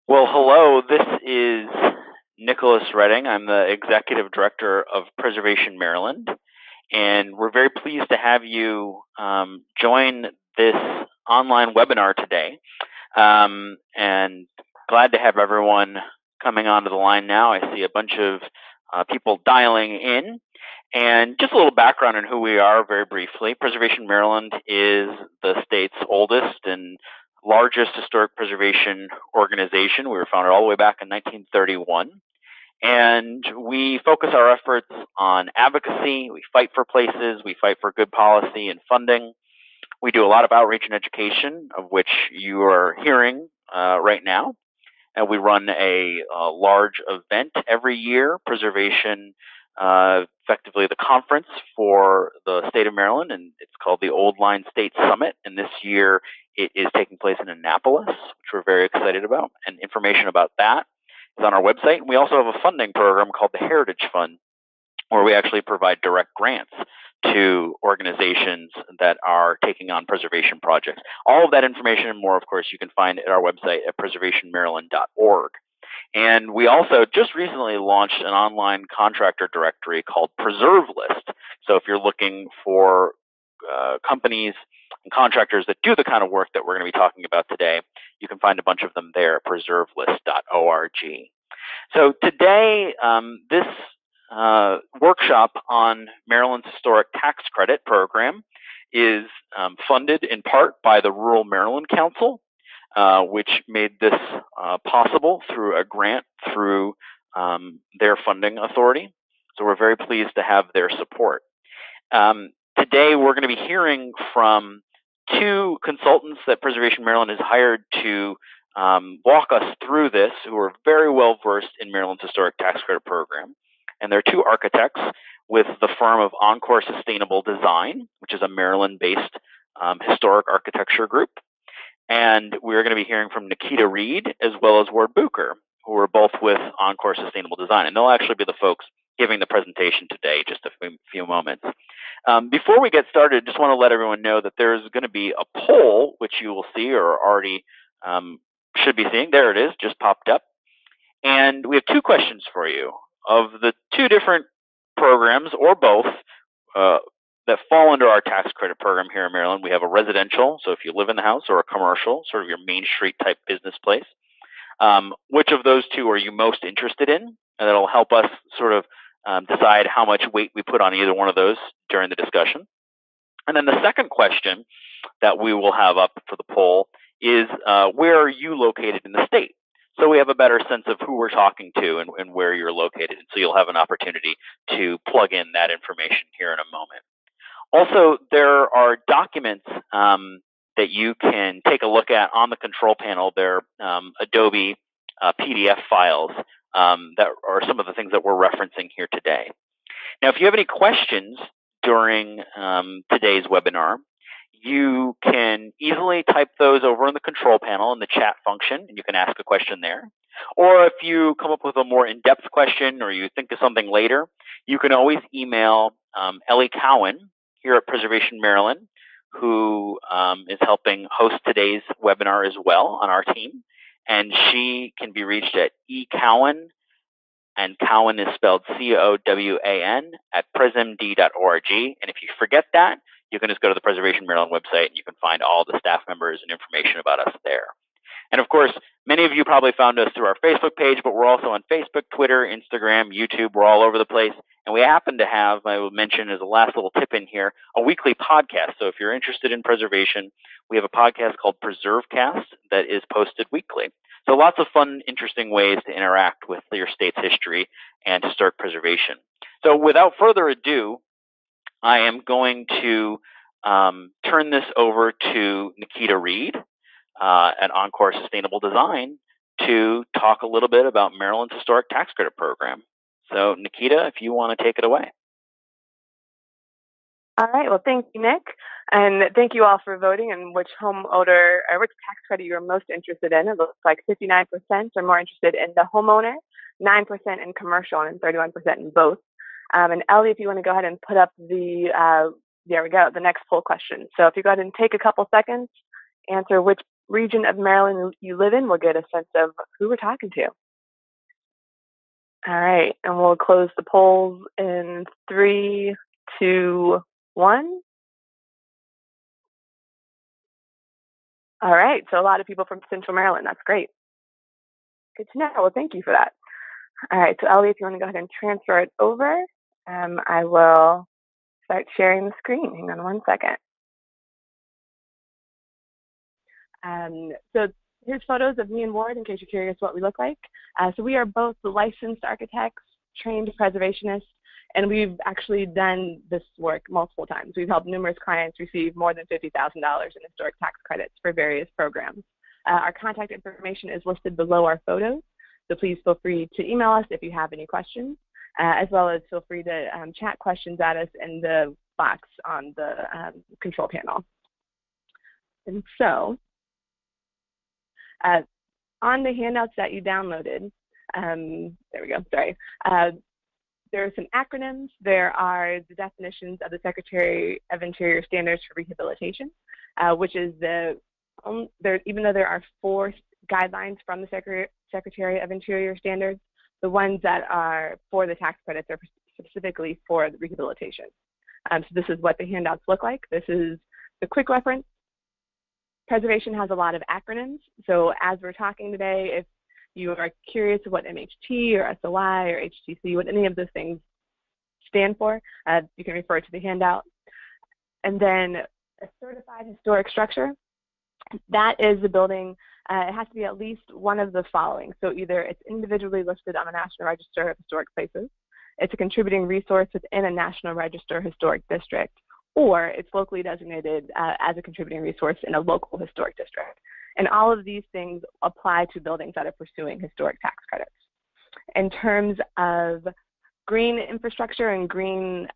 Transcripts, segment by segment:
Well, hello. This is Nicholas Redding. I'm the Executive Director of Preservation Maryland, and we're very pleased to have you join this online webinar today. And glad to have everyone coming onto the line now. I see a bunch of people dialing in. And just a little background on who we are very briefly. Preservation Maryland is the state's oldest and largest historic preservation organization. We were founded all the way back in 1931. And we focus our efforts on advocacy. We fight for places. We fight for good policy and funding. We do a lot of outreach and education, of which you are hearing right now. And we run a large event every year, Preservation, effectively the conference for the state of Maryland, and it's called the Old Line State Summit. And this year it is taking place in Annapolis, which we're very excited about. And information about that is on our website. And we also have a funding program called the Heritage Fund, where we actually provide direct grants to organizations that are taking on preservation projects. All of that information and more, of course, you can find at our website at preservationmaryland.org. And we also just recently launched an online contractor directory called Preserve List. So if you're looking for companies and contractors that do the kind of work that we're going to be talking about today, you can find a bunch of them there at preservelist.org. So today, this workshop on Maryland's Historic Tax Credit Program is funded in part by the Rural Maryland Council, which made this possible through a grant through their funding authority. So we're very pleased to have their support. Today, we're going to be hearing from two consultants that Preservation Maryland has hired to walk us through this, who are very well versed in Maryland's Historic Tax Credit Program. And they're two architects with the firm of Encore Sustainable Design, which is a Maryland-based historic architecture group. And we're going to be hearing from Nikita Reed as well as Ward Bucher, who are both with Encore Sustainable Design. And they'll actually be the folks giving the presentation today, just a few moments. Before we get started, just want to let everyone know that there's going to be a poll, which you will see or already should be seeing. There it is, just popped up. And we have two questions for you. Of the two different programs, or both, that fall under our tax credit program here in Maryland, we have a residential, so if you live in the house, or a commercial, sort of your Main Street type business place. Which of those two are you most interested in? And that'll help us sort of decide how much weight we put on either one of those during the discussion. And then the second question that we will have up for the poll is, where are you located in the state? So we have a better sense of who we're talking to and where you're located. And so you'll have an opportunity to plug in that information here in a moment. Also, there are documents that you can take a look at on the control panel. They're Adobe PDF files that are some of the things that we're referencing here today. Now, if you have any questions during today's webinar, you can easily type those over in the control panel in the chat function, and you can ask a question there. Or if you come up with a more in-depth question or you think of something later, you can always email Ellie Cowan here at Preservation Maryland, who is helping host today's webinar as well on our team. And she can be reached at ecowan, and Cowan is spelled C-O-W-A-N, at presmd.org. And if you forget that, you can just go to the Preservation Maryland website and you can find all the staff members and information about us there. And of course, many of you probably found us through our Facebook page, but we're also on Facebook, Twitter, Instagram, YouTube. We're all over the place. And we happen to have, I will mention as a last little tip in here, a weekly podcast. So if you're interested in preservation, we have a podcast called PreserveCast that is posted weekly. So lots of fun, interesting ways to interact with your state's history and historic preservation. So without further ado, I am going to turn this over to Nikita Reed at Encore Sustainable Design to talk a little bit about Maryland's Historic Tax Credit Program. So Nikita, if you want to take it away. All right, well, thank you, Nick. And thank you all for voting and which homeowner or which tax credit you're most interested in. It looks like 59% are more interested in the homeowner, 9% in commercial, and 31% in both. And Ellie, if you want to go ahead and put up the, there we go, the next poll question. So if you go ahead and take a couple seconds, answer which region of Maryland you live in, we'll get a sense of who we're talking to. All right, and we'll close the polls in 3, 2, 1. All right, so a lot of people from Central Maryland. That's great. Good to know. Well, thank you for that. All right, so Ellie, if you want to go ahead and transfer it over, I will start sharing the screen. Hang on one second. So here's photos of me and Ward in case you're curious what we look like. So we are both licensed architects, trained preservationists, and we've actually done this work multiple times. We've helped numerous clients receive more than $50,000 in historic tax credits for various programs. Our contact information is listed below our photos, so please feel free to email us if you have any questions, as well as feel free to chat questions at us in the box on the control panel. And so, on the handouts that you downloaded, there we go, sorry. There are some acronyms. There are the definitions of the Secretary of Interior Standards for Rehabilitation, which is even though there are 4 guidelines from the Secretary of Interior Standards, the ones that are for the tax credits are specifically for the rehabilitation. So this is what the handouts look like. This is the quick reference. Preservation has a lot of acronyms. So as we're talking today, if you are curious of what MHT or SOI or HTC, what any of those things stand for, you can refer to the handout. And then a certified historic structure, that is the building, it has to be at least one of the following. So either it's individually listed on the National Register of Historic Places, it's a contributing resource within a National Register Historic District, or it's locally designated as a contributing resource in a local historic district. And all of these things apply to buildings that are pursuing historic tax credits. In terms of green infrastructure and green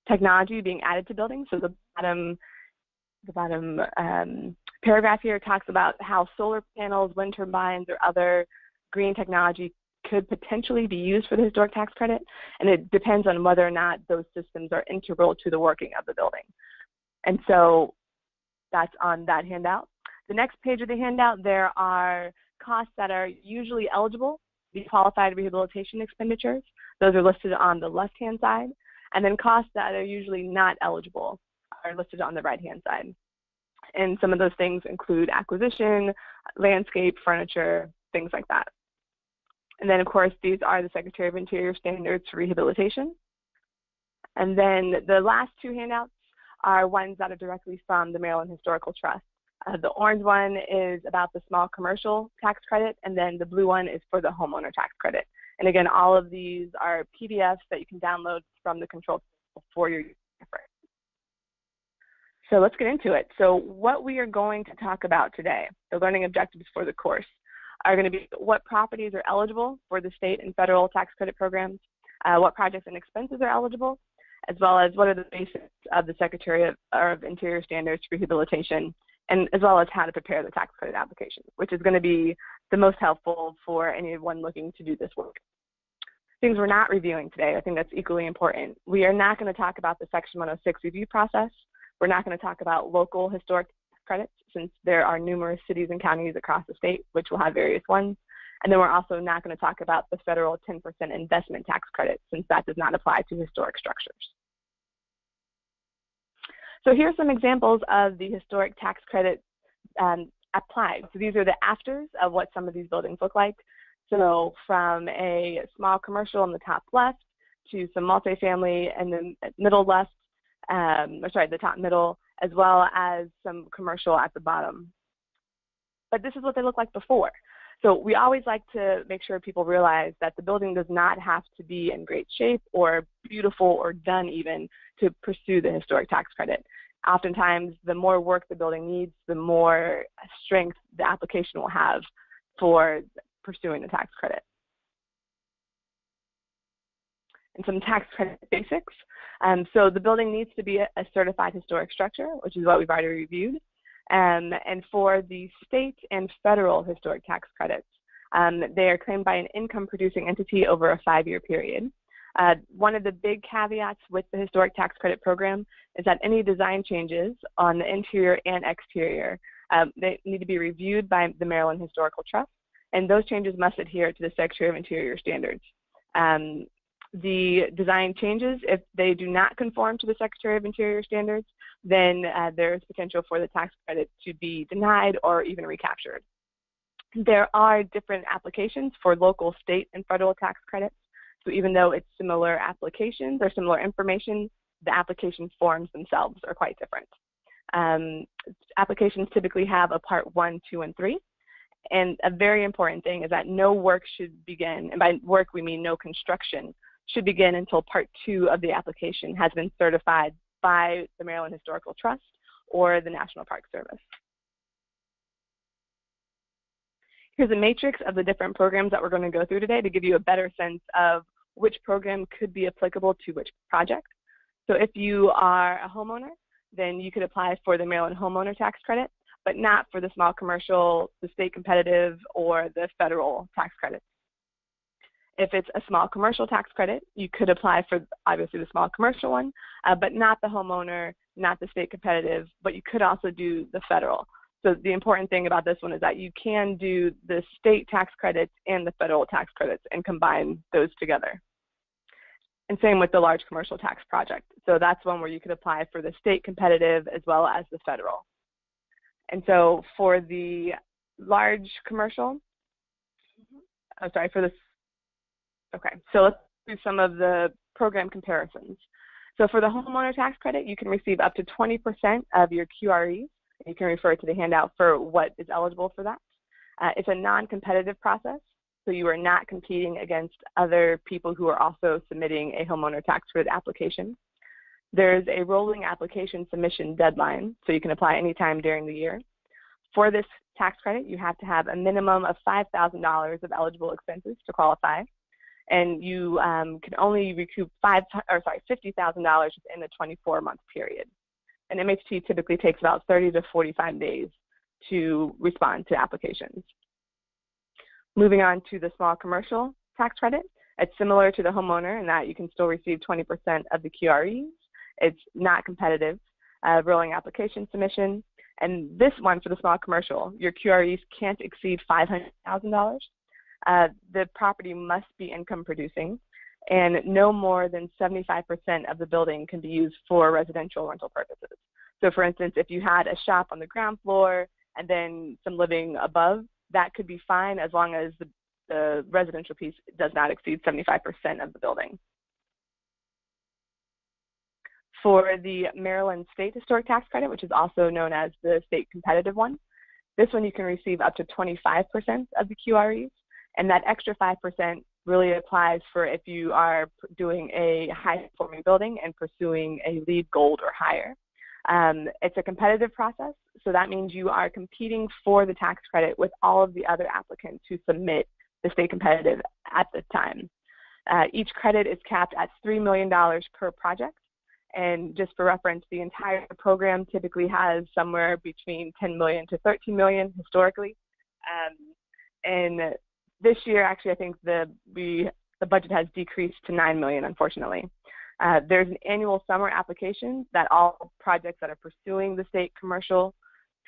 technology being added to buildings, so the bottom paragraph here talks about how solar panels, wind turbines, or other green technology could potentially be used for the historic tax credit, and it depends on whether or not those systems are integral to the working of the building. And so that's on that handout. The next page of the handout, there are costs that are usually eligible to be qualified rehabilitation expenditures. Those are listed on the left-hand side. And then costs that are usually not eligible are listed on the right-hand side. And some of those things include acquisition, landscape, furniture, things like that. And then, of course, these are the Secretary of Interior Standards for Rehabilitation. And then the last 2 handouts are ones that are directly from the Maryland Historical Trust. The orange one is about the small commercial tax credit, and then the blue one is for the homeowner tax credit. And again, all of these are PDFs that you can download from the control for your effort. So let's get into it. So what we are going to talk about today, the learning objectives for the course, are going to be what properties are eligible for the state and federal tax credit programs, what projects and expenses are eligible, as well as what are the basics of the Secretary of Interior Standards for Rehabilitation, and as well as how to prepare the tax credit application, which is going to be the most helpful for anyone looking to do this work. Things we're not reviewing today, I think that's equally important. We are not going to talk about the Section 106 review process. We're not going to talk about local historic credits, since there are numerous cities and counties across the state which will have various ones. And then we're also not going to talk about the federal 10% investment tax credit, since that does not apply to historic structures. So here are some examples of the historic tax credit applied. So these are the afters of what some of these buildings look like. So from a small commercial in the top left to some multifamily in the middle left, the top middle, as well as some commercial at the bottom. But this is what they look like before. So we always like to make sure people realize that the building does not have to be in great shape or beautiful or done even to pursue the historic tax credit. Oftentimes, the more work the building needs, the more strength the application will have for pursuing the tax credit. And some tax credit basics. So the building needs to be a certified historic structure, which is what we've already reviewed. And for the state and federal historic tax credits, they are claimed by an income-producing entity over a 5-year period. One of the big caveats with the historic tax credit program is that any design changes on the interior and exterior They need to be reviewed by the Maryland Historical Trust, and those changes must adhere to the Secretary of Interior standards. The design changes, if they do not conform to the Secretary of Interior standards, then there is potential for the tax credit to be denied or even recaptured. There are different applications for local, state, and federal tax credits. So even though it's similar applications or similar information, the application forms themselves are quite different. Applications typically have a Part 1, 2, and 3. And a very important thing is that no work should begin, and by work we mean no construction, should begin until Part 2 of the application has been certified by the Maryland Historical Trust or the National Park Service. Here's a matrix of the different programs that we're going to go through today to give you a better sense of which program could be applicable to which project. So if you are a homeowner, then you could apply for the Maryland Homeowner Tax Credit, but not for the small commercial, the state competitive, or the federal tax credits. If it's a small commercial tax credit, you could apply for obviously the small commercial one, but not the homeowner, not the state competitive, but you could also do the federal. So the important thing about this one is that you can do the state tax credits and the federal tax credits and combine those together. And same with the large commercial tax project. So that's one where you could apply for the state competitive as well as the federal. And so for the large commercial, so let's do some of the program comparisons. So for the homeowner tax credit, you can receive up to 20% of your QREs. You can refer to the handout for what is eligible for that. It's a non-competitive process, so you are not competing against other people who are also submitting a homeowner tax credit application. There's a rolling application submission deadline, so you can apply anytime during the year. For this tax credit, you have to have a minimum of $5,000 of eligible expenses to qualify, and you can only recoup $50,000 within a 24-month period. And MHT typically takes about 30 to 45 days to respond to applications. Moving on to the small commercial tax credit, it's similar to the homeowner in that you can still receive 20% of the QREs. It's not competitive, rolling application submission. And this one for the small commercial, your QREs can't exceed $500,000. The property must be income producing, and no more than 75% of the building can be used for residential rental purposes. So for instance, if you had a shop on the ground floor and then some living above, that could be fine as long as the residential piece does not exceed 75% of the building. For the Maryland State Historic Tax Credit, which is also known as the state competitive one, this one you can receive up to 25% of the QREs, and that extra 5% really applies for if you are doing a high-performing building and pursuing a LEED Gold or higher. It's a competitive process, so that means you are competing for the tax credit with all of the other applicants who submit the state competitive at the time. Each credit is capped at $3 million per project, and just for reference, the entire program typically has somewhere between $10 million to $13 million historically. And this year, actually, I think the budget has decreased to $9 million, unfortunately. There's an annual summer application that all projects that are pursuing the state commercial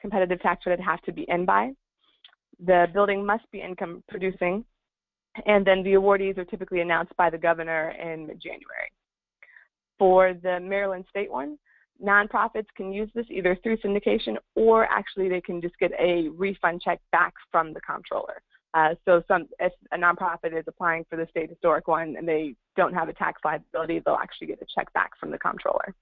competitive tax credit have to be in by. The building must be income producing, and then the awardees are typically announced by the governor in mid-January. For the Maryland state one, nonprofits can use this either through syndication or actually they can just get a refund check back from the comptroller. So if a nonprofit is applying for the state historic one and they don't have a tax liability, they'll actually get a check back from the comptroller.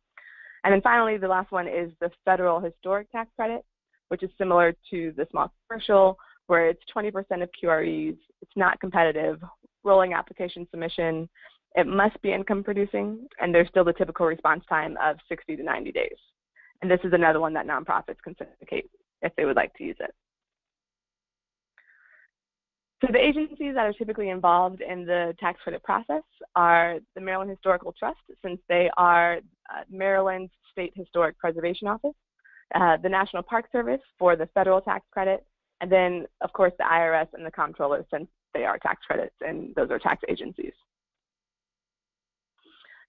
And then finally, the last one is the federal historic tax credit, which is similar to the small commercial, where it's 20% of QREs, it's not competitive, rolling application submission, it must be income producing, and there's still the typical response time of 60 to 90 days. And this is another one that nonprofits can syndicate if they would like to use it. So the agencies that are typically involved in the tax credit process are the Maryland Historical Trust, since they are Maryland's State Historic Preservation Office, the National Park Service for the federal tax credit, and then, of course, the IRS and the comptroller, since they are tax credits and those are tax agencies.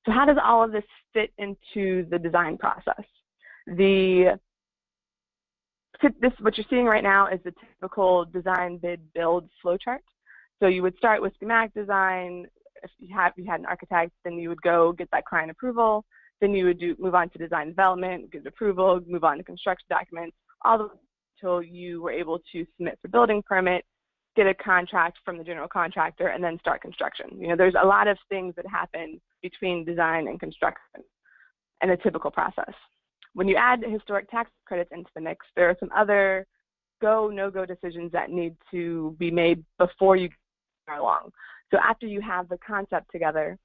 So how does all of this fit into the design process? The what you're seeing right now is the typical design, bid, build flowchart. So you would start with schematic design. If you had an architect, then you would go get that client approval. Then you would move on to design development, get approval, move on to construction documents, all the way until you were able to submit for building permit, get a contract from the general contractor, and then start construction. You know, there's a lot of things that happen between design and construction in a typical process. When you add historic tax credits into the mix, there are some other go, no-go decisions that need to be made before you get along. So after you have the concept together,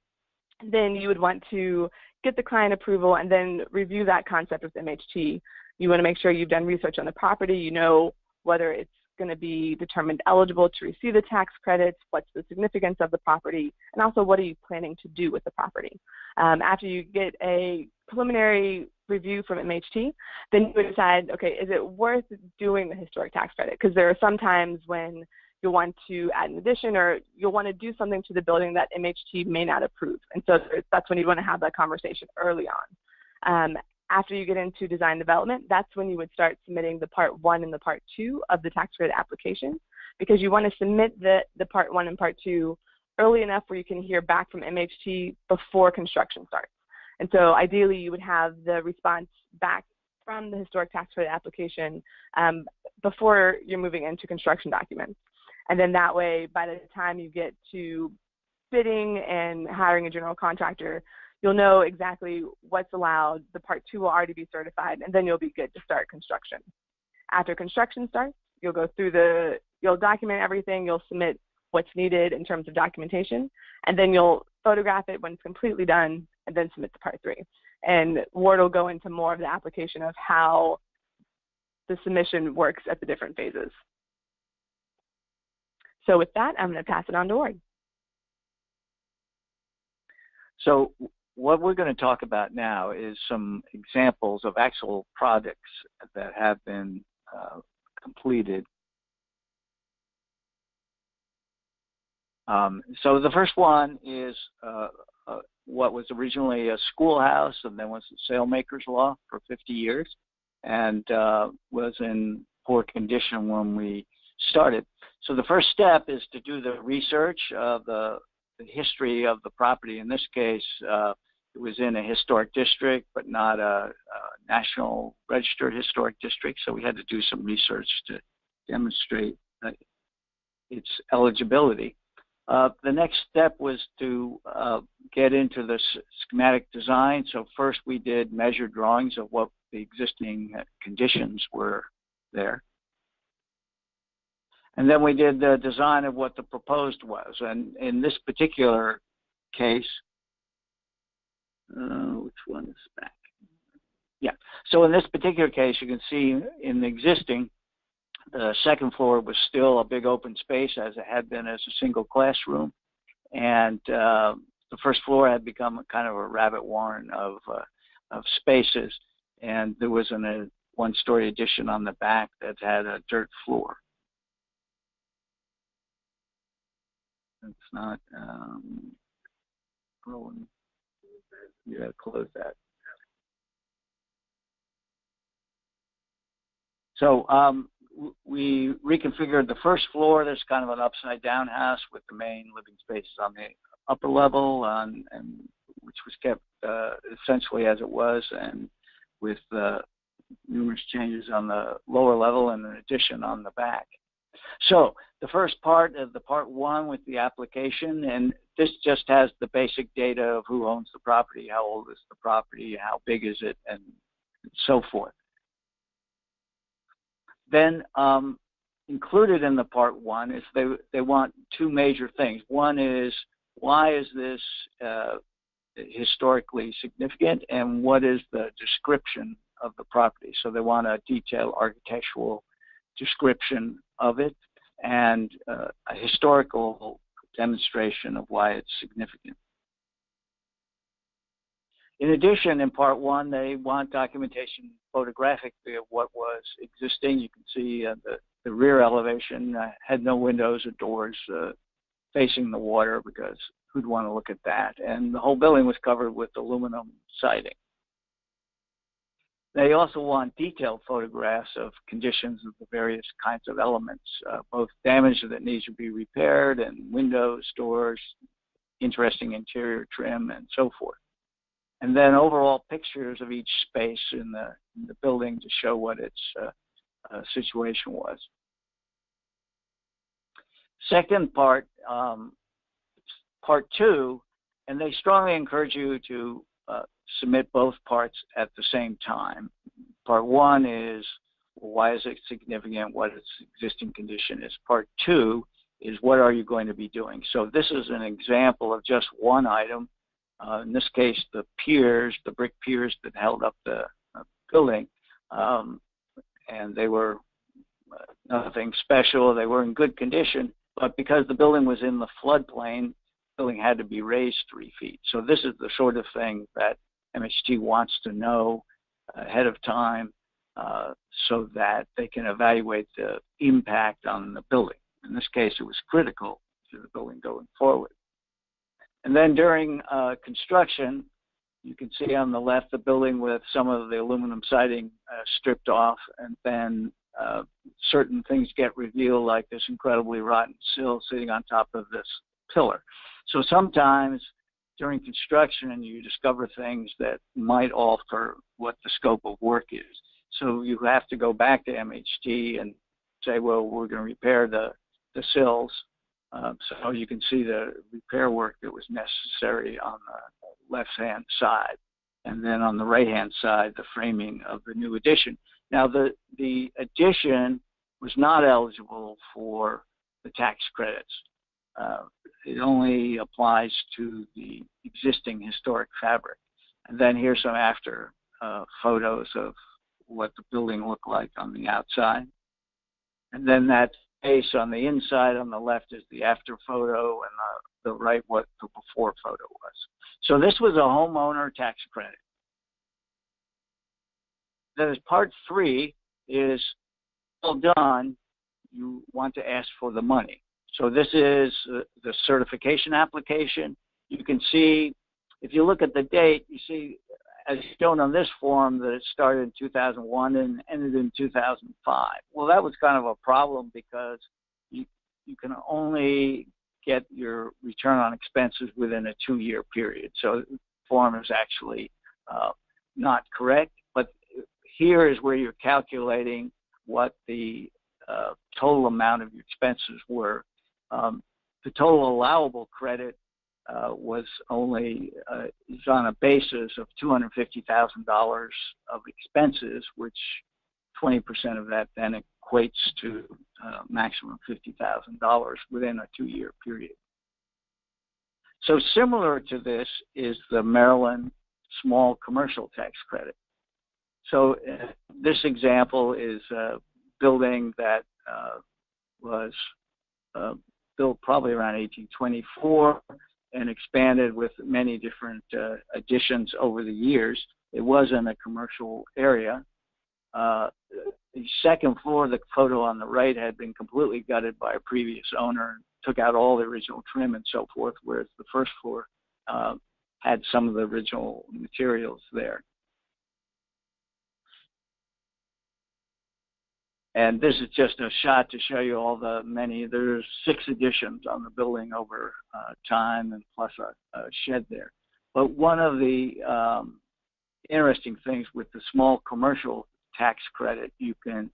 then you would want to get the client approval and then review that concept with MHT. You want to make sure you've done research on the property, you know whether it's going to be determined eligible to receive the tax credits, what's the significance of the property, and also what are you planning to do with the property. After you get a preliminary review from MHT, then you would decide, okay, is it worth doing the historic tax credit? Because there are some times when you'll want to add an addition or you'll want to do something to the building that MHT may not approve. And so that's when you want to have that conversation early on. After you get into design development, that's when you would start submitting the part 1 and the part 2 of the tax credit application, because you want to submit the part 1 and part 2 early enough where you can hear back from MHT before construction starts. And so ideally you would have the response back from the historic tax credit application before you're moving into construction documents. And then that way, by the time you get to bidding and hiring a general contractor, you'll know exactly what's allowed. The part 2 will already be certified, and then you'll be good to start construction. After construction starts, you'll go through you'll document everything, you'll submit what's needed in terms of documentation, and then you'll photograph it when it's completely done, and then submit to part 3. And Ward will go into more of the application of how the submission works at the different phases. So with that, I'm going to pass it on to Ward. So what we're going to talk about now is some examples of actual projects that have been completed. So the first one is what was originally a schoolhouse and then was a sailmaker's loft for 50 years and was in poor condition when we started. So the first step is to do the research of the history of the property. In this case, it was in a historic district, but not a national registered historic district. So we had to do some research to demonstrate its eligibility. The next step was to get into the schematic design. So first we did measured drawings of what the existing conditions were there. And then we did the design of what the proposed was. And in this particular case, which one is back? Yeah. So in this particular case, you can see in the existing, the second floor was still a big open space as it had been as a single classroom. And the first floor had become a kind of a rabbit warren of spaces. And there was a one-story addition on the back that had a dirt floor. It's not rolling. You gotta close that. So we reconfigured the first floor. There's kind of an upside-down house with the main living spaces on the upper level, and which was kept essentially as it was, and with numerous changes on the lower level and an addition on the back. So the first part of the part 1 with the application, and this just has the basic data of who owns the property, how old is the property, how big is it, and so forth. Then included in the part 1 is they want 2 major things. One is, why is this historically significant, and what is the description of the property? So they want a detailed architectural description of it and a historical demonstration of why it's significant. In addition, in part 1, they want documentation photographically of what was existing. You can see the rear elevation had no windows or doors facing the water, because who'd want to look at that? And the whole building was covered with aluminum siding. They also want detailed photographs of conditions of the various kinds of elements, both damage that needs to be repaired and windows, doors, interesting interior trim, and so forth. And then overall pictures of each space in the building to show what its situation was. Second part, part two, and they strongly encourage you to submit both parts at the same time. Part one is, well, why is it significant? What its existing condition is. Part two is, what are you going to be doing? So this is an example of just one item. In this case, the piers, the brick piers that held up the building, and they were nothing special. They were in good condition, but because the building was in the floodplain, the building had to be raised 3 feet. So this is the sort of thing that MHT wants to know ahead of time so that they can evaluate the impact on the building. In this case, it was critical to the building going forward. And then during construction, you can see on the left the building with some of the aluminum siding stripped off, and then certain things get revealed, like this incredibly rotten sill sitting on top of this pillar. So sometimes during construction, you discover things that might alter what the scope of work is. So you have to go back to MHT and say, well, we're going to repair the sills. So you can see the repair work that was necessary on the left-hand side. And then on the right-hand side, the framing of the new addition. Now, the addition was not eligible for the tax credits. It only applies to the existing historic fabric. And then here's some after photos of what the building looked like on the outside. And then that space on the inside on the left is the after photo, and the right what the before photo was. So this was a homeowner tax credit. Then as part three is all done, you want to ask for the money. So this is the certification application. You can see, if you look at the date, you see, as shown on this form, that it started in 2001 and ended in 2005. Well, that was kind of a problem because you can only get your return on expenses within a 2-year period. So the form is actually not correct. But here is where you're calculating what the total amount of your expenses were. The total allowable credit was only is on a basis of $250,000 of expenses, which 20% of that then equates to maximum $50,000 within a 2-year period. So similar to this is the Maryland small commercial tax credit. So this example is a building that was built probably around 1824 and expanded with many different additions over the years. It was in a commercial area. The second floor, the photo on the right, had been completely gutted by a previous owner, took out all the original trim and so forth, whereas the first floor had some of the original materials there. And this is just a shot to show you all the many. There's 6 additions on the building over time, and plus a shed there. But one of the interesting things with the small commercial tax credit, you can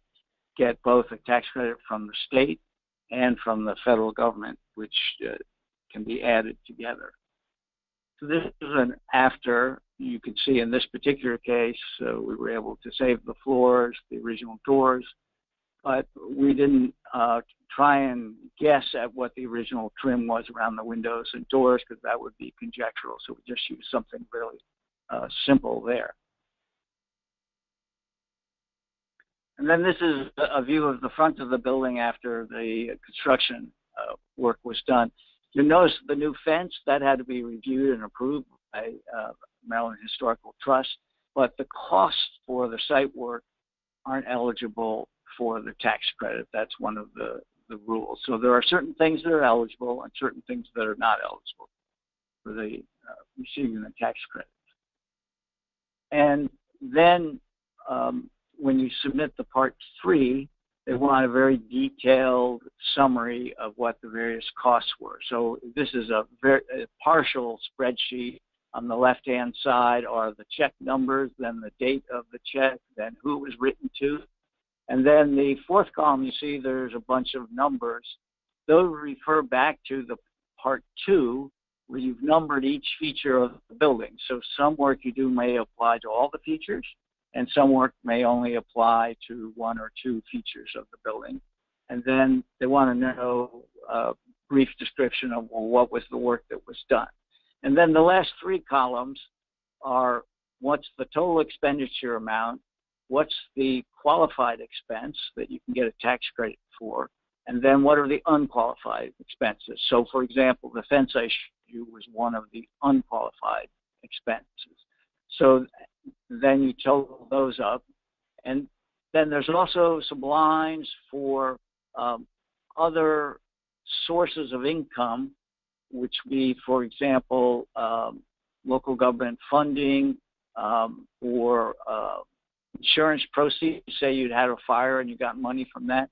get both a tax credit from the state and from the federal government, which can be added together. So this is an after. You can see in this particular case, we were able to save the floors, the original doors, but we didn't try and guess at what the original trim was around the windows and doors, because that would be conjectural. So we just used something really simple there. And then this is a view of the front of the building after the construction work was done. You'll notice the new fence, that had to be reviewed and approved by Maryland Historical Trust, but the costs for the site work aren't eligible for the tax credit. That's one of the rules. So there are certain things that are eligible and certain things that are not eligible for the receiving the tax credit. And then when you submit the Part 3, they want a very detailed summary of what the various costs were. So this is a very partial spreadsheet. On the left-hand side are the check numbers, then the date of the check, then who it was written to. And then the fourth column, you see there's a bunch of numbers. Those refer back to the Part 2, where you've numbered each feature of the building. So some work you do may apply to all the features, and some work may only apply to one or two features of the building. And then they want to know a brief description of, well, what was the work that was done. And then the last three columns are what's the total expenditure amount, what's the qualified expense that you can get a tax credit for, and then what are the unqualified expenses. So, for example, the fence I showed you was one of the unqualified expenses. So then you total those up. And then there's also some lines for other sources of income, which would be, for example, local government funding or insurance proceeds. Say you'd had a fire and you got money from that.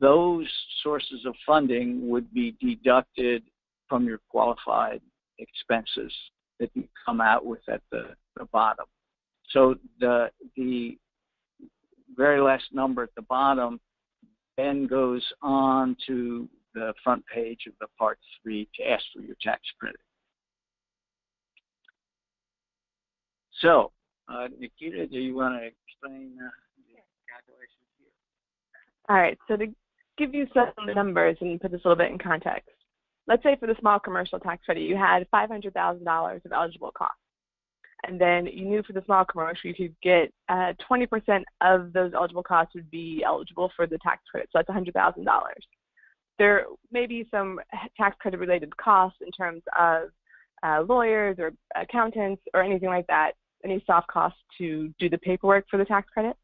Those sources of funding would be deducted from your qualified expenses that you come out with at the bottom. So the very last number at the bottom then goes on to the front page of the Part 3 to ask for your tax credit. So, Nikita, do you want to explain the calculations here? All right, so to give you some numbers and put this a little bit in context, let's say for the small commercial tax credit, you had $500,000 of eligible costs. And then you knew for the small commercial, you could get 20% of those eligible costs would be eligible for the tax credit. So that's $100,000. There may be some tax credit related costs in terms of lawyers or accountants or anything like that, any soft costs to do the paperwork for the tax credit.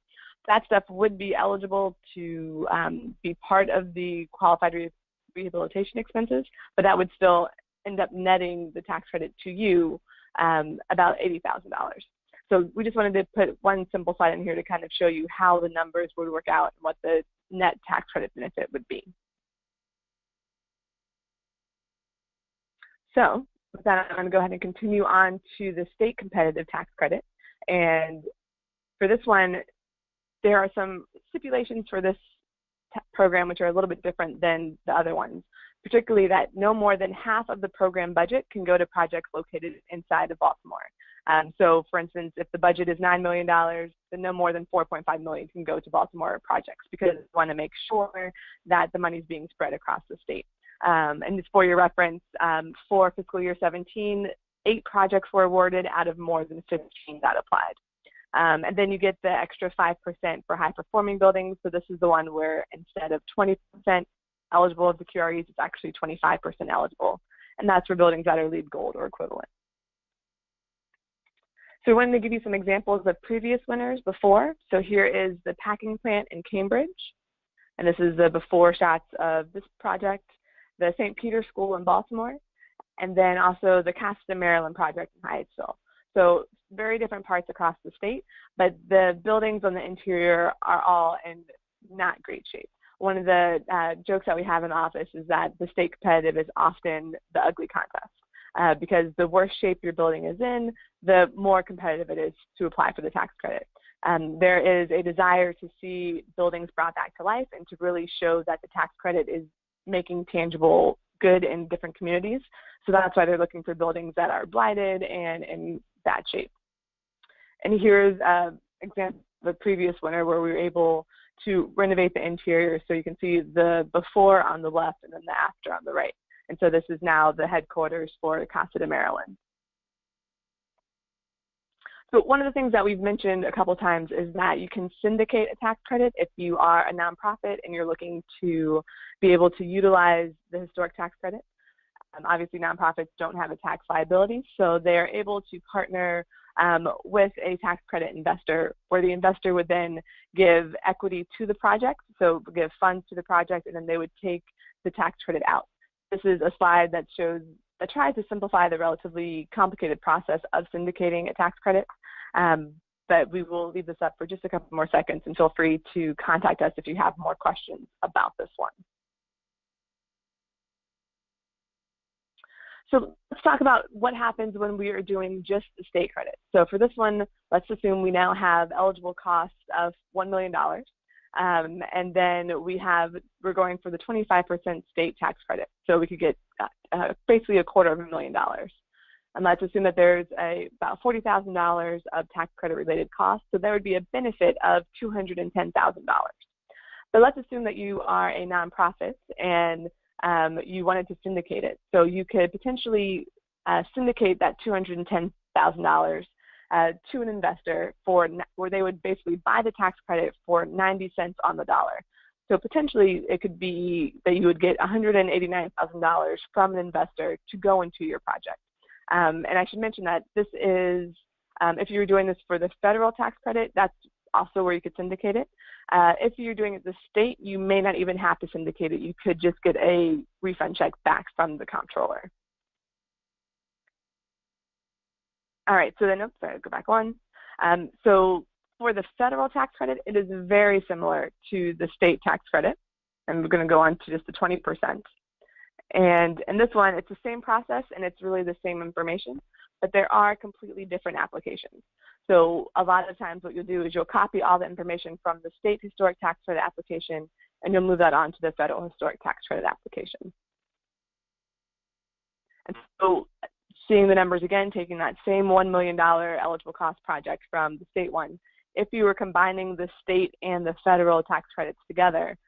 That stuff would be eligible to be part of the qualified rehabilitation expenses, but that would still end up netting the tax credit to you about $80,000. So we just wanted to put one simple slide in here to kind of show you how the numbers would work out and what the net tax credit benefit would be. So with that, I'm going to go ahead and continue on to the state competitive tax credit. And for this one, there are some stipulations for this program which are a little bit different than the other ones, particularly that no more than half of the program budget can go to projects located inside of Baltimore. So for instance, if the budget is $9 million, then no more than $4.5 million can go to Baltimore projects, because we want to make sure that the money is being spread across the state. And just for your reference, for fiscal year 17, 8 projects were awarded out of more than 15 that applied. And then you get the extra 5% for high-performing buildings. So this is the one where instead of 20% eligible of the QREs, it's actually 25% eligible. And that's for buildings that are LEED Gold or equivalent. So we wanted to give you some examples of previous winners before. So here is the packing plant in Cambridge. And this is the before shots of this project, the St. Peter's School in Baltimore, and then also the Castleton, Maryland project in Hyattsville. So very different parts across the state, but the buildings on the interior are all in not great shape. One of the jokes that we have in the office is that the state competitive is often the ugly contest, because the worse shape your building is in, the more competitive it is to apply for the tax credit. There is a desire to see buildings brought back to life and to really show that the tax credit is making tangible good in different communities. So that's why they're looking for buildings that are blighted and in bad shape. And here's an example of a previous winner where we were able to renovate the interior. So you can see the before on the left and then the after on the right. And so this is now the headquarters for Castleton, Maryland. So one of the things that we've mentioned a couple times is that you can syndicate a tax credit if you are a nonprofit and you're looking to be able to utilize the historic tax credit. Obviously, nonprofits don't have a tax liability, so they're able to partner with a tax credit investor, where the investor would then give equity to the project, so give funds to the project, and then they would take the tax credit out. This is a slide that tries to simplify the relatively complicated process of syndicating a tax credit. but we will leave this up for just a couple more seconds, and feel free to contact us if you have more questions about this one. So let's talk about what happens when we are doing just the state credit. So for this one, let's assume we now have eligible costs of $1 million. And then we're going for the 25% state tax credit. So we could get basically $250,000. And let's assume that there's about $40,000 of tax credit related costs. So there would be a benefit of $210,000. But let's assume that you are a nonprofit and you wanted to syndicate it. So you could potentially syndicate that $210,000 to an investor where they would basically buy the tax credit for 90 cents on the dollar. So potentially it could be that you would get $189,000 from an investor to go into your project. And I should mention that this is, if you were doing this for the federal tax credit, that's also where you could syndicate it. If you're doing it the state, you may not even have to syndicate it. You could just get a refund check back from the comptroller. All right, so then, sorry, go back one. So for the federal tax credit, it is very similar to the state tax credit. And we're going to go on to just the 20%. And in this one, it's the same process and it's really the same information, but there are completely different applications. So a lot of times what you'll do is you'll copy all the information from the state historic tax credit application and you'll move that on to the federal historic tax credit application. And so seeing the numbers again, taking that same $1 million eligible cost project from the state one, if you were combining the state and the federal tax credits together,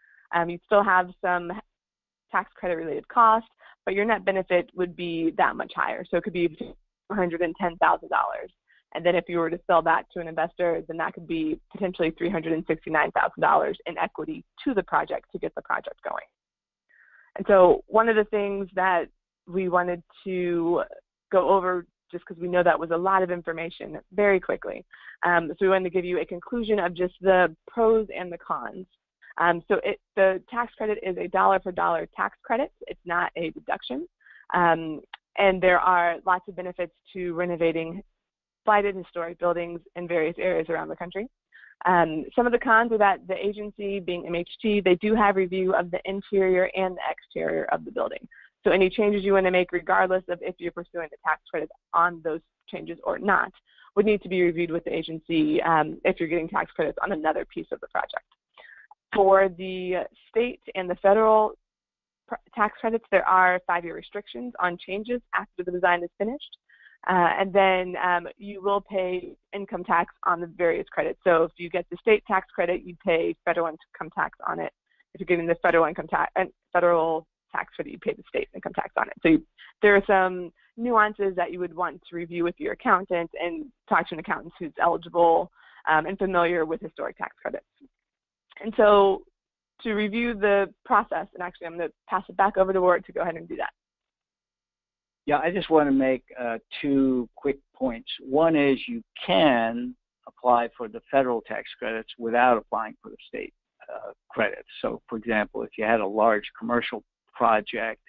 you'd still have some tax credit related cost, but your net benefit would be that much higher. So it could be $110,000. And then if you were to sell that to an investor, then that could be potentially $369,000 in equity to the project to get the project going. And so one of the things that we wanted to go over, just because we know that was a lot of information, very quickly. So we wanted to give you a conclusion of just the pros and the cons. So the tax credit is a dollar for dollar tax credit. It's not a deduction. And there are lots of benefits to renovating blighted historic buildings in various areas around the country. Some of the cons are that the agency, being MHT, they do have review of the interior and the exterior of the building. So any changes you want to make, regardless of if you're pursuing the tax credit on those changes or not, would need to be reviewed with the agency if you're getting tax credits on another piece of the project. For the state and the federal tax credits, there are 5-year restrictions on changes after the design is finished. And then you will pay income tax on the various credits. So if you get the state tax credit, you pay federal income tax on it. If you're getting the federal income tax and federal tax credit, you pay the state income tax on it. So there are some nuances that you would want to review with your accountant and talk to an accountant who's eligible and familiar with historic tax credits. And so to review the process, and actually I'm going to pass it back over to Ward to go ahead and do that. Yeah, I just want to make 2 quick points. One is you can apply for the federal tax credits without applying for the state credits. So, for example, if you had a large commercial project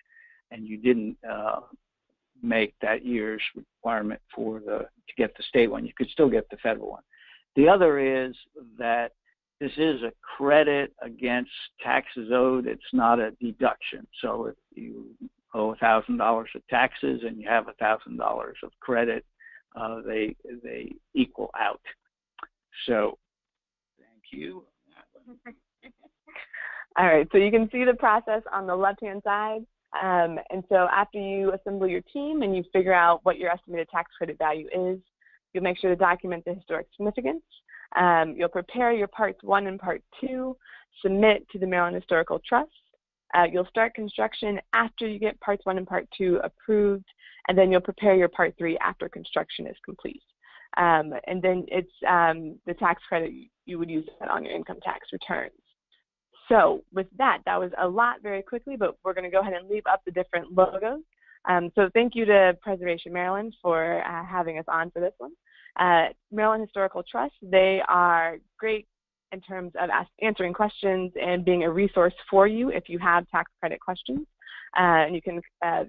and you didn't make that year's requirement to get the state one, you could still get the federal one. The other is that this is a credit against taxes owed. It's not a deduction. So if you owe $1,000 of taxes and you have $1,000 of credit, they equal out. So thank you. All right, so you can see the process on the left-hand side. And so after you assemble your team and you figure out what your estimated tax credit value is, you'll make sure to document the historic significance. You'll prepare your parts 1 and part 2, submit to the Maryland Historical Trust. You'll start construction after you get parts 1 and part 2 approved, and then you'll prepare your part 3 after construction is complete. And then it's the tax credit, you would use that on your income tax returns. So with that, that was a lot very quickly, but we're going to go ahead and leave up the different logos. So thank you to Preservation Maryland for having us on for this one. Maryland Historical Trust, they are great in terms of answering questions and being a resource for you if you have tax credit questions. And you can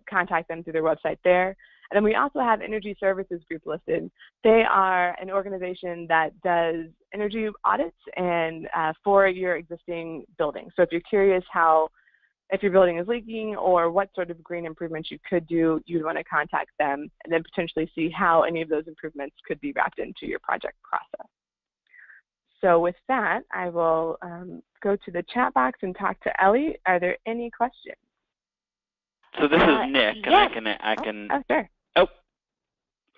contact them through their website there. And then we also have Energy Services Group listed. They are an organization that does energy audits and for your existing building. So if you're curious if your building is leaking or what sort of green improvements you could do, you'd want to contact them and then potentially see how any of those improvements could be wrapped into your project process. So with that, I will go to the chat box and talk to Ellie. Are there any questions? So this is Nick, yes. and I can. Oh, sure. Oh,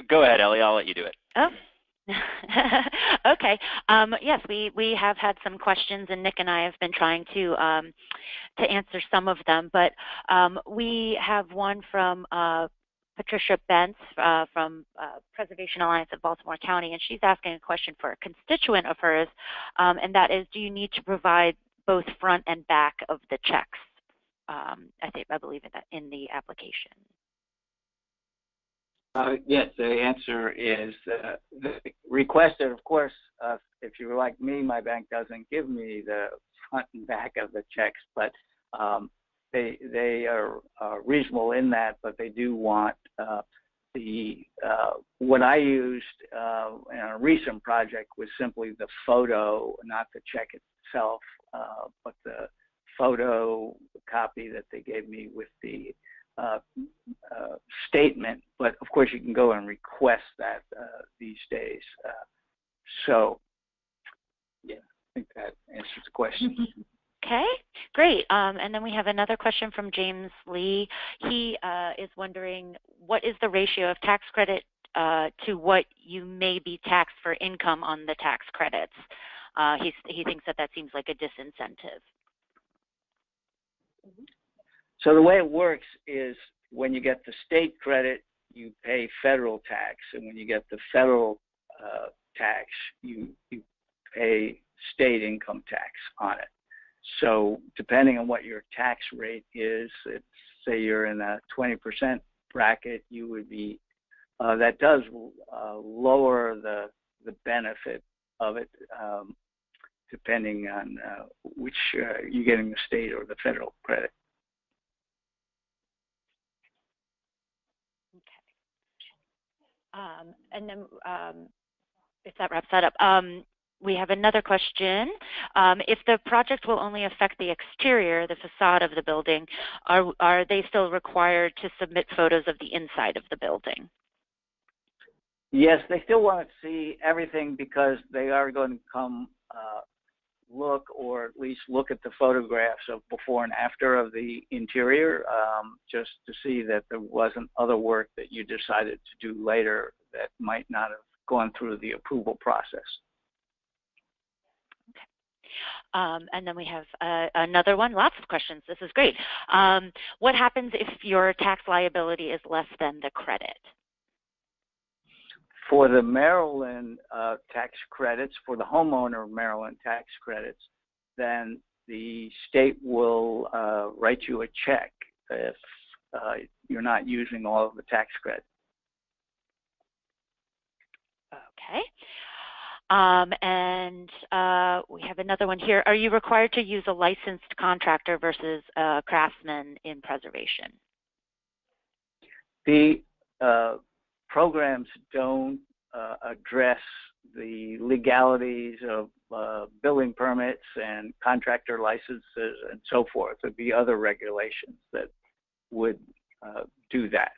go ahead, Ellie. I'll let you do it. Oh. Okay. Yes, we have had some questions, and Nick and I have been trying to answer some of them. But we have one from Patricia Bentz from Preservation Alliance of Baltimore County, and she's asking a question for a constituent of hers, and that is, do you need to provide both front and back of the checks? I believe in the application. Yes, the answer is requested. Of course, if you're like me, my bank doesn't give me the front and back of the checks, but they are reasonable in that. But they do want what I used in a recent project was simply the photo, not the check itself, but the photo copy that they gave me with the statement. But of course you can go and request that these days. So yeah, I think that answers the question. Okay, great. And then we have another question from James Lee. He is wondering, what is the ratio of tax credit to what you may be taxed for income on the tax credits? He thinks that seems like a disincentive. So the way it works is when you get the state credit, you pay federal tax, and when you get the federal tax, you pay state income tax on it. So depending on what your tax rate is, say you're in a 20% bracket, you would be that does lower the benefit of it, depending on which you're getting, the state or the federal credit. And then if that wraps that up, we have another question. If the project will only affect the exterior, the facade of the building, are they still required to submit photos of the inside of the building? Yes, they still want to see everything because they are going to come look, or at least look at the photographs of before and after of the interior, just to see that there wasn't other work that you decided to do later that might not have gone through the approval process. Okay. And then we have another one, lots of questions. This is great. What happens if your tax liability is less than the credit? For the Maryland tax credits, for the homeowner Maryland tax credits, then the state will write you a check if you're not using all of the tax credit. Okay. And we have another one here. Are you required to use a licensed contractor versus a craftsman in preservation? The programs don't address the legalities of building permits and contractor licenses and so forth. There'd be other regulations that would do that.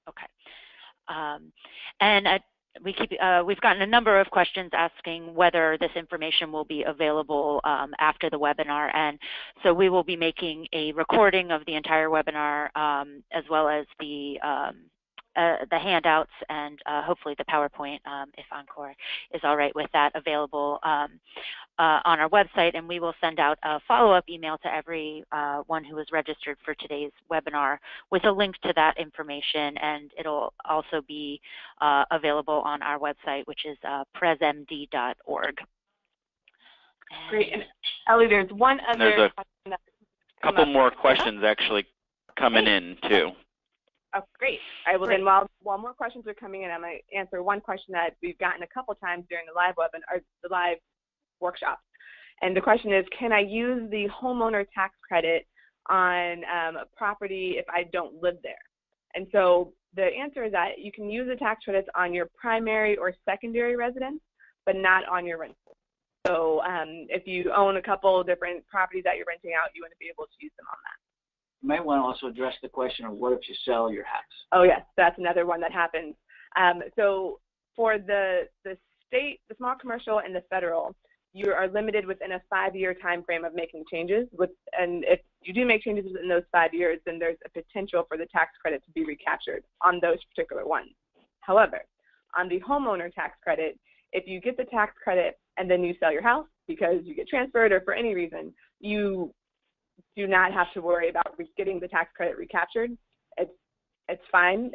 Okay. And we've gotten a number of questions asking whether this information will be available after the webinar, and so we will be making a recording of the entire webinar as well as the handouts and hopefully the PowerPoint, if Encore is all right with that, available on our website, and we will send out a follow-up email to everyone who is registered for today's webinar with a link to that information, and it'll also be available on our website, which is presmd.org. Great. And Ellie, there's one other question. There's a couple more questions actually coming in too. Oh, great. All right, well then while more questions are coming in, I'm going to answer one question that we've gotten a couple times during the live webinar, or the live workshop. And the question is, can I use the homeowner tax credit on a property if I don't live there? And so the answer is that you can use the tax credits on your primary or secondary residence, but not on your rental. So if you own a couple different properties that you're renting out, you wouldn't be able to use them on that. You might want to also address the question of what if you sell your house? Oh yes, that's another one that happens. So for the state, the small commercial, and the federal, you are limited within a 5-year time frame of making changes. And if you do make changes within those 5 years, then there's a potential for the tax credit to be recaptured on those particular ones. However, on the homeowner tax credit, if you get the tax credit and then you sell your house because you get transferred or for any reason, you do not have to worry about getting the tax credit recaptured. It's fine.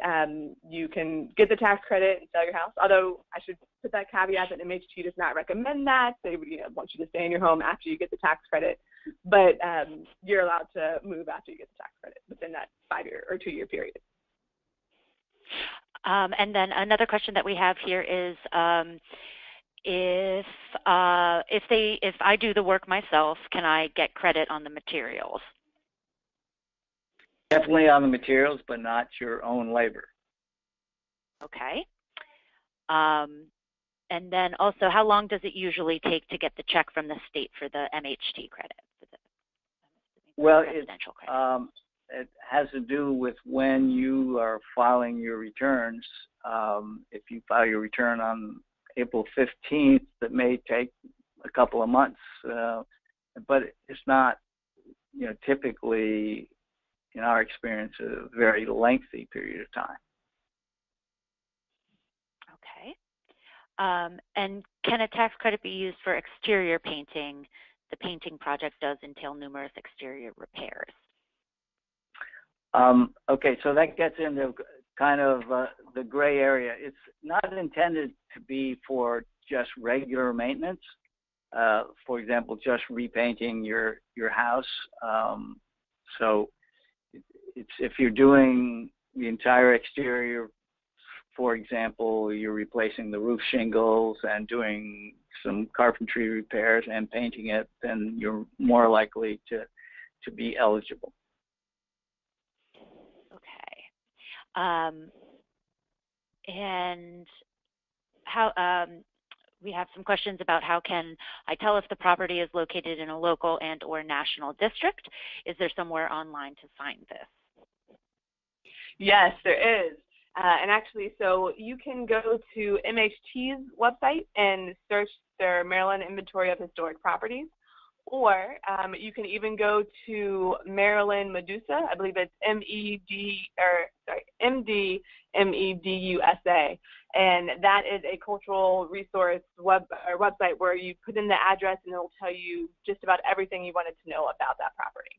You can get the tax credit and sell your house, although I should put that caveat that MHT does not recommend that. They would want you to stay in your home after you get the tax credit, but you're allowed to move after you get the tax credit within that 5-year or 2-year period. And then another question that we have here is if I do the work myself, can I get credit on the materials? Definitely on the materials, but not your own labor. Okay. And then also, how long does it usually take to get the check from the state for the MHT credit? Well, it has to do with when you are filing your returns. If you file your return on April 15th, that may take a couple of months, but it's not, typically, in our experience, a very lengthy period of time. Okay. And can a tax credit be used for exterior painting? The painting project does entail numerous exterior repairs. Okay, so that gets into kind of the gray area. It's not intended to be for just regular maintenance. For example, just repainting your house. So it's if you're doing the entire exterior, for example, you're replacing the roof shingles and doing some carpentry repairs and painting it, then you're more likely to be eligible. Okay. And how we have some questions about how can I tell if the property is located in a local and or national district? Is there somewhere online to find this? Yes, there is. And actually, so you can go to MHT's website and search their Maryland Inventory of Historic Properties, or you can even go to Maryland Medusa. I believe it's MDMEDUSA, and that is a cultural resource website where you put in the address and it'll tell you just about everything you wanted to know about that property.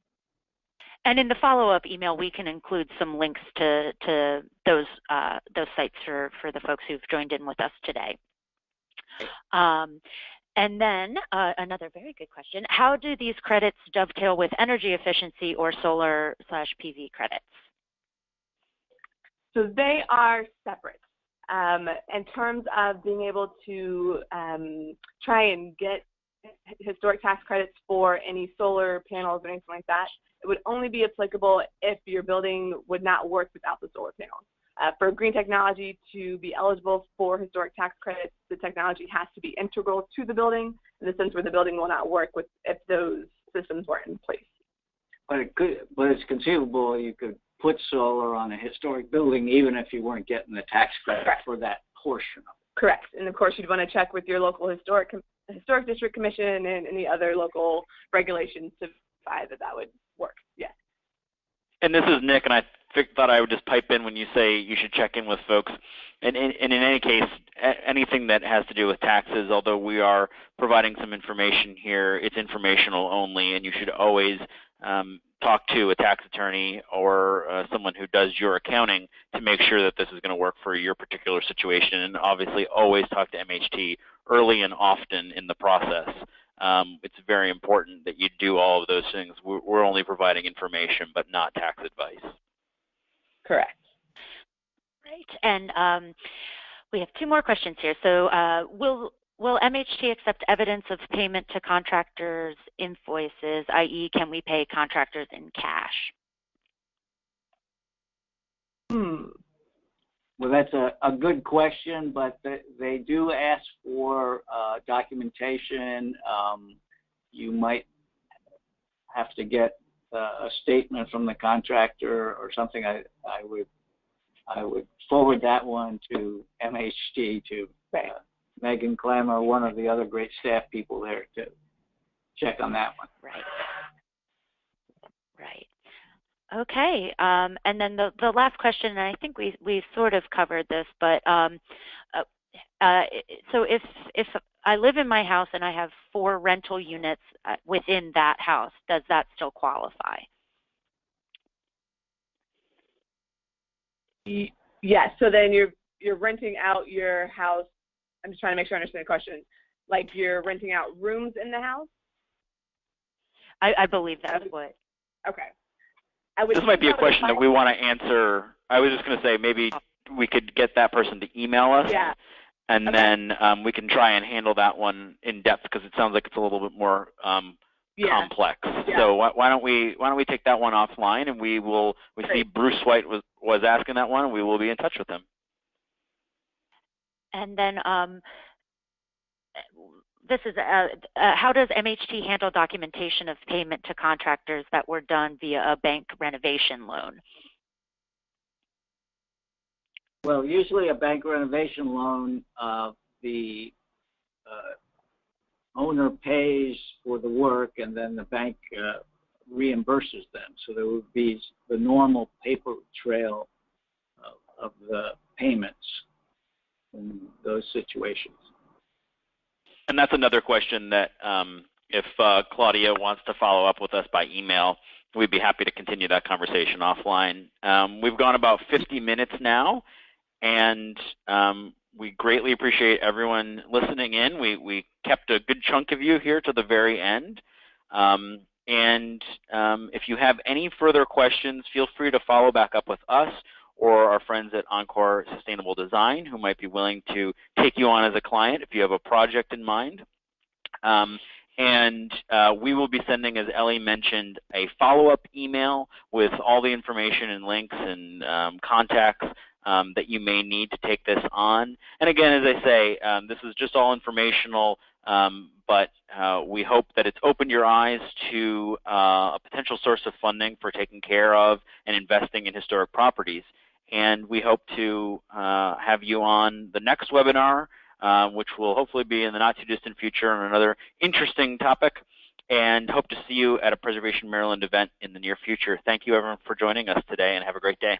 And in the follow-up email, we can include some links to those sites for the folks who've joined in with us today. And then another very good question, how do these credits dovetail with energy efficiency or solar/PV credits? So they are separate. In terms of being able to try and get historic tax credits for any solar panels or anything like that, it would only be applicable if your building would not work without the solar panels. For green technology to be eligible for historic tax credits, the technology has to be integral to the building, in the sense where the building will not work if those systems weren't in place. But it's conceivable you could put solar on a historic building even if you weren't getting the tax credit for that portion of it. Correct. And of course, you'd want to check with your local historic district commission and any other local regulations to verify that would work. Yes. And this is Nick, and I thought I would just pipe in when you say you should check in with folks. And in any case, anything that has to do with taxes, although we are providing some information here, it's informational only, and you should always talk to a tax attorney or someone who does your accounting to make sure that this is going to work for your particular situation. And obviously, always talk to MHT early and often in the process. It's very important that you do all of those things. We're only providing information, but not tax advice. Correct. Right. And we have 2 more questions here. So will MHT accept evidence of payment to contractors' invoices, i.e., can we pay contractors in cash? Well, that's a good question, but they do ask for documentation. You might have to get a statement from the contractor or something. I would forward that one to MHT, to Megan Clemmer, one of the other great staff people there, to check on that one. Right. Right. Okay. And then the last question, and I think we sort of covered this, but so if I live in my house and I have 4 rental units within that house, does that still qualify? Yes. So then you're renting out your house. I'm just trying to make sure I understand the question. Like you're renting out rooms in the house? I believe that's what. Okay. This might be a question that we want to answer. I was just going to say maybe we could get that person to email us. Yeah. And then we can try and handle that one in depth, because it sounds like it's a little bit more complex. Yeah. So why don't we take that one offline, and we see Bruce White was asking that one, and we will be in touch with him. And then this is how does MHT handle documentation of payment to contractors that were done via a bank renovation loan? Well, usually a bank renovation loan, the owner pays for the work, and then the bank reimburses them. So there would be the normal paper trail of the payments in those situations. And that's another question that if Claudia wants to follow up with us by email, we'd be happy to continue that conversation offline. We've gone about 50 minutes now, and we greatly appreciate everyone listening in. We kept a good chunk of you here to the very end. And if you have any further questions, feel free to follow back up with us or our friends at Encore Sustainable Design, who might be willing to take you on as a client if you have a project in mind. And we will be sending, as Ellie mentioned, a follow-up email with all the information and links and contacts that you may need to take this on. And again, as I say, this is just all informational, but we hope that it's opened your eyes to a potential source of funding for taking care of and investing in historic properties. And we hope to have you on the next webinar, which will hopefully be in the not too distant future on another interesting topic, and hope to see you at a Preservation Maryland event in the near future. Thank you everyone for joining us today, and have a great day.